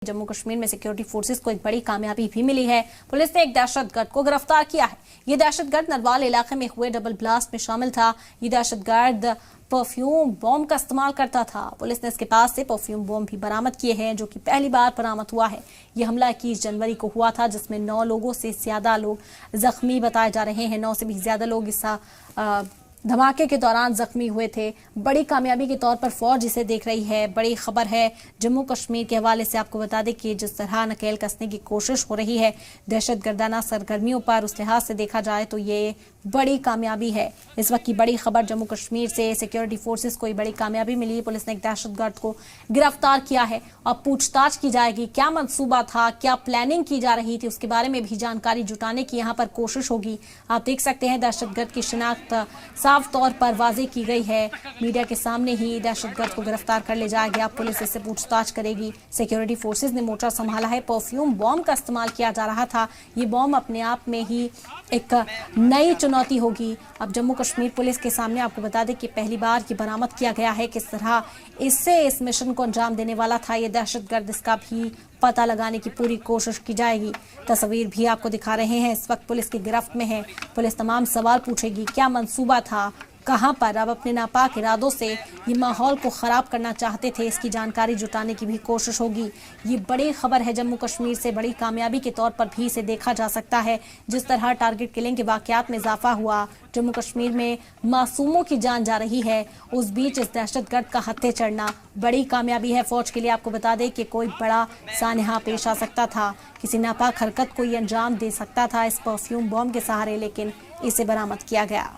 जम्मू कश्मीर में security forces को एक बड़ी कामयाबी भी मिली है। पुलिस ने एक दहशतगर्द को गिरफ्तार किया है। ये दहशतगर्द नरवाल इलाके में हुए डबल ब्लास्ट में शामिल था। ये दहशतगर्द परफ्यूम बॉम्ब का इस्तेमाल करता था। पुलिस ने इसके पास से परफ्यूम बॉम्ब भी बरामद किए हैं, जो कि पहली बार बरामद हुआ है। ये हमला 21 जनवरी को हुआ था, जिसमें 9 लोगों से ज्यादा लोग जख्मी बताए जा रहे हैं। 9 से भी ज्यादा लोग इस धमाके के दौरान जख्मी हुए थे। बड़ी कामयाबी के तौर पर फौज इसे देख रही है। बड़ी खबर है जम्मू कश्मीर के हवाले से। आपको बता दें कि जिस तरह नकेल कसने की कोशिश हो रही है दहशतगर्दाना सरगर्मियों पर, उस लिहाज से देखा जाए तो ये बड़ी कामयाबी है। इस वक्त की बड़ी खबर, जम्मू कश्मीर से सिक्योरिटी फोर्सेस को बड़ी कामयाबी मिली। पुलिस ने एक दहशतगर्द को गिरफ्तार किया है। अब पूछताछ की जाएगी, क्या मंसूबा था, क्या प्लानिंग की जा रही थी, उसके बारे में भी जानकारी जुटाने की यहाँ पर कोशिश होगी। आप देख सकते हैं दहशतगर्द की शिनाख्त साफ तौर पर वाजे की गई है। मीडिया के सामने ही दहशतगर्द को गिरफ्तार कर ले जाया गया। पुलिस इससे पूछताछ करेगी। सिक्योरिटी फोर्सेस ने मोर्चा संभाला है। परफ्यूम बॉम्ब का इस्तेमाल किया जा रहा था। ये बॉम्ब अपने आप में ही एक नई चुनौती होगी। अब जम्मू कश्मीर पुलिस के सामने आपको बता दें कि पहली बार ये बरामद किया गया है। किस तरह इससे इस मिशन को अंजाम देने वाला था ये दहशतगर्द, इसका भी पता लगाने की पूरी कोशिश की जाएगी। तस्वीर भी आपको दिखा रहे हैं। इस वक्त पुलिस की गिरफ्त में है। पुलिस तमाम सवाल पूछेगी, क्या मंसूबा था, कहां पर अब अपने नापाक इरादों से ये माहौल को खराब करना चाहते थे, इसकी जानकारी जुटाने की भी कोशिश होगी। ये बड़ी खबर है जम्मू कश्मीर से। बड़ी कामयाबी के तौर पर भी इसे देखा जा सकता है। जिस तरह टारगेट किलिंग के वाकयात में इजाफा हुआ, जम्मू कश्मीर में मासूमों की जान जा रही है, उस बीच इस दहशतगर्द का हत्थे चढ़ना बड़ी कामयाबी है फौज के लिए। आपको बता दें कि कोई बड़ा सानहा पेश आ सकता था, किसी नापाक हरकत को ये अंजाम दे सकता था इस परफ्यूम बॉम्ब के सहारे, लेकिन इसे बरामद किया गया।